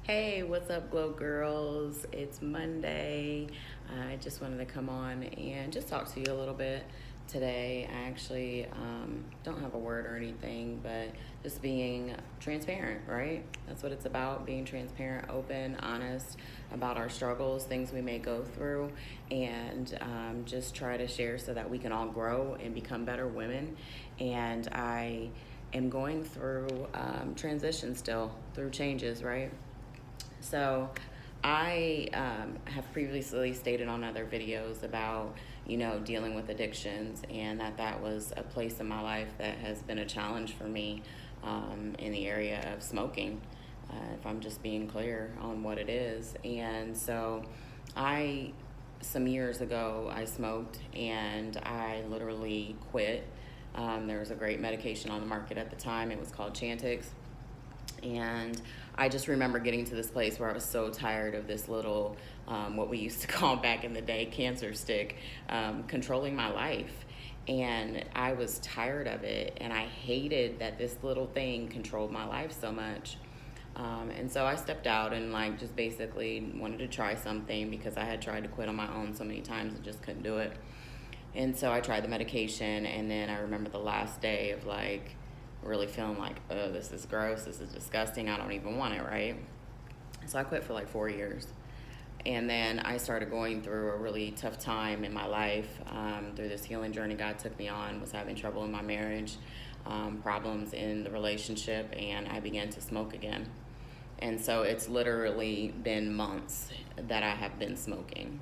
Hey, what's up, Glow Girls? It's Monday. I just wanted to come on and just talk to you a little bit today. I actually don't have a word or anything, but just being transparent, right? That's what it's about, being transparent, open, honest about our struggles, things we may go through, and just try to share so that we can all grow and become better women. And I am going through transition still, through changes, right? So I have previously stated on other videos about, dealing with addictions, and that was a place in my life that has been a challenge for me in the area of smoking, if I'm just being clear on what it is. And so some years ago, I smoked and I literally quit. There was a great medication on the market at the time. It was called Chantix. And I just remember getting to this place where I was so tired of this little, what we used to call back in the day, cancer stick, controlling my life. And I was tired of it, and I hated that this little thing controlled my life so much. And so I stepped out and just basically wanted to try something because I had tried to quit on my own so many times and just couldn't do it. And so I tried the medication, and then I remember the last day of really feeling like, oh, this is gross, this is disgusting, I don't even want it, right? So I quit for 4 years. And then I started going through a really tough time in my life, through this healing journey God took me on, was having trouble in my marriage, problems in the relationship, and I began to smoke again. And so it's literally been months that I have been smoking.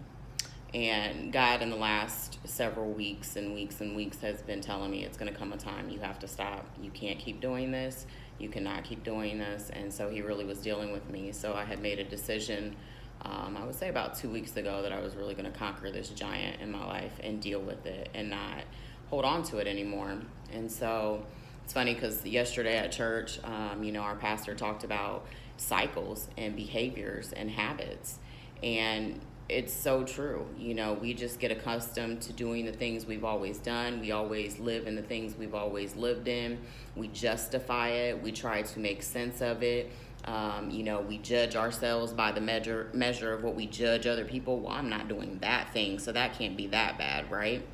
And God, in the last several weeks and weeks and weeks, has been telling me it's going to come a time you have to stop. You can't keep doing this. You cannot keep doing this. And so he really was dealing with me. So I had made a decision, I would say about 2 weeks ago, that I was really going to conquer this giant in my life and deal with it and not hold on to it anymore. And so it's funny because yesterday at church, our pastor talked about cycles and behaviors and habits. And it's so true. We just get accustomed to doing the things we've always done. We always live in the things we've always lived in. We justify it. We try to make sense of it. We judge ourselves by the measure of what we judge other people. Well, I'm not doing that thing, so that can't be that bad, right?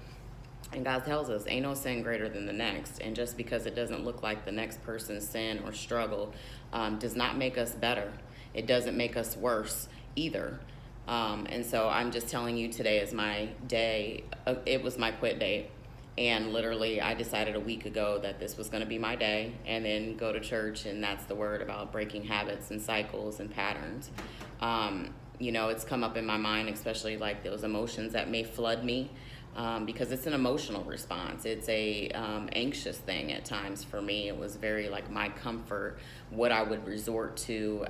And God tells us, ain't no sin greater than the next. And just because it doesn't look like the next person's sin or struggle does not make us better. It doesn't make us worse either. And so I'm just telling you, today is my day. It was my quit date. And literally, I decided a week ago that this was going to be my day, and then go to church. And that's the word about breaking habits and cycles and patterns. It's come up in my mind, especially those emotions that may flood me, because it's an emotional response. It's a anxious thing at times for me. It was very my comfort, what I would resort to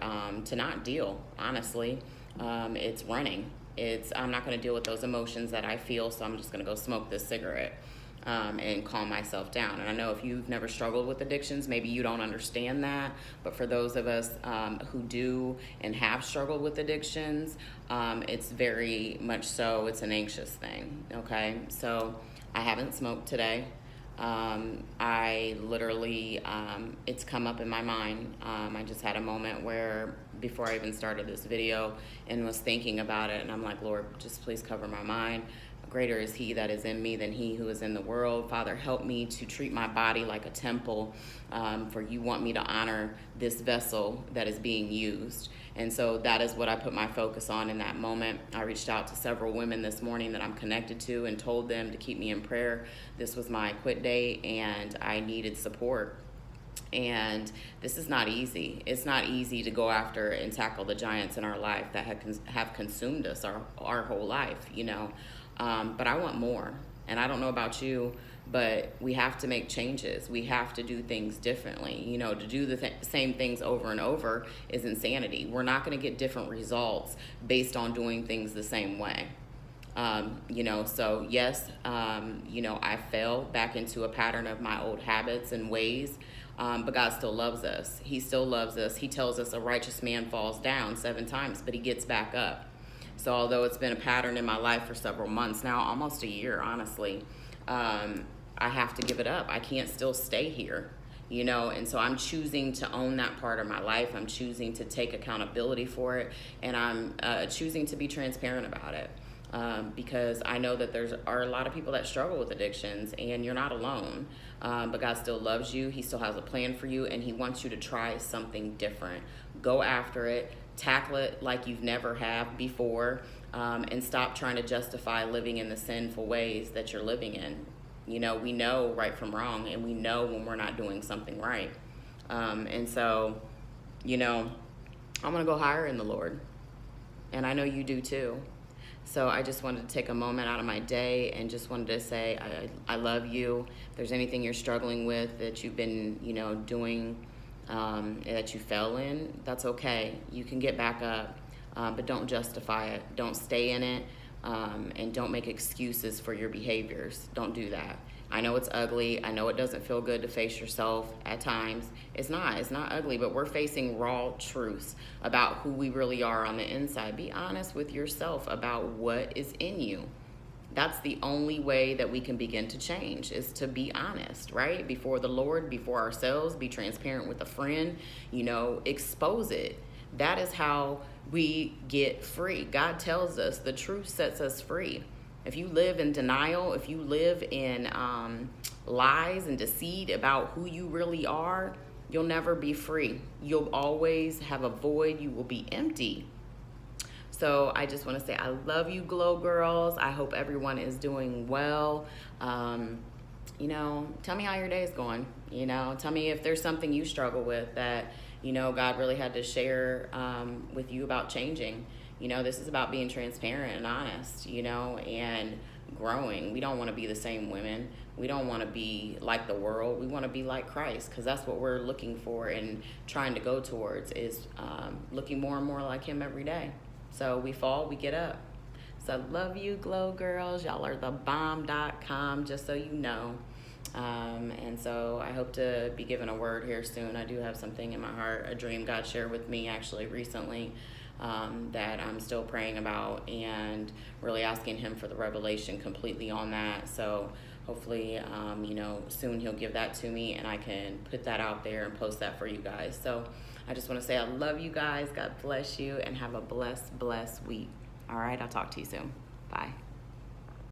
not deal, honestly. It's running. I'm not going to deal with those emotions that I feel, so I'm just going to go smoke this cigarette and calm myself down. And I know if you've never struggled with addictions, maybe you don't understand that. But for those of us who do and have struggled with addictions, it's very much so, it's an anxious thing, okay? So I haven't smoked today. I literally, it's come up in my mind. I just had a moment where, before I even started this video, and was thinking about it, and I'm like, Lord, just please cover my mind. Greater is he that is in me than he who is in the world. Father, help me to treat my body like a temple, for you want me to honor this vessel that is being used. And so that is what I put my focus on in that moment. I reached out to several women this morning that I'm connected to and told them to keep me in prayer. This was my quit date, and I needed support. And this is not easy. It's not easy to go after and tackle the giants in our life that have consumed us our whole life, But I want more. And I don't know about you, but we have to make changes. We have to do things differently. To do the same things over and over is insanity. We're not going to get different results based on doing things the same way. So yes, I fell back into a pattern of my old habits and ways, but God still loves us. He still loves us. He tells us a righteous man falls down 7 times, but he gets back up. So although it's been a pattern in my life for several months now, almost a year, honestly, I have to give it up. I can't still stay here. you know, and so I'm choosing to own that part of my life. I'm choosing to take accountability for it, and I'm choosing to be transparent about it. Because I know that are a lot of people that struggle with addictions, and you're not alone. But God still loves you. He still has a plan for you, and He wants you to try something different. Go after it, tackle it like you've never have before, and stop trying to justify living in the sinful ways that you're living in. You know, we know right from wrong, and we know when we're not doing something right. And so, you know, I'm going to go higher in the Lord. And I know you do too. So I just wanted to take a moment out of my day and just wanted to say I love you. If there's anything you're struggling with that you've been, you know, doing, that you fell in, that's okay. You can get back up, but don't justify it. Don't stay in it. And don't make excuses for your behaviors. Don't do that. I know it's ugly. I know it doesn't feel good to face yourself at times. It's not ugly, but we're facing raw truths about who we really are on the inside. Be honest with yourself about what is in you. That's the only way that we can begin to change, is to be honest, right? Before the Lord, before ourselves, be transparent with a friend, you know, expose it. That is how we get free. God tells us the truth sets us free. If you live in denial, if you live in lies and deceit about who you really are, you'll never be free. You'll always have a void. You will be empty. So I just want to say I love you, Glow Girls. I hope everyone is doing well. You know, tell me how your day is going. You know, tell me if there's something you struggle with that, you know, God really had to share with you about changing. You know, this is about being transparent and honest, you know, and growing. We don't want to be the same women. We don't want to be like the world. We want to be like Christ, because that's what we're looking for and trying to go towards, is looking more and more like Him every day. So we fall, we get up. So I love you, Glow Girls. Y'all are the bomb.com, just so you know. And so I hope to be given a word here soon. I do have something in my heart, a dream God shared with me actually recently, that I'm still praying about and really asking Him for the revelation completely on that. So hopefully, you know, soon He'll give that to me and I can put that out there and post that for you guys. So I just want to say I love you guys. God bless you, and have a blessed week. All right, I'll talk to you soon. Bye.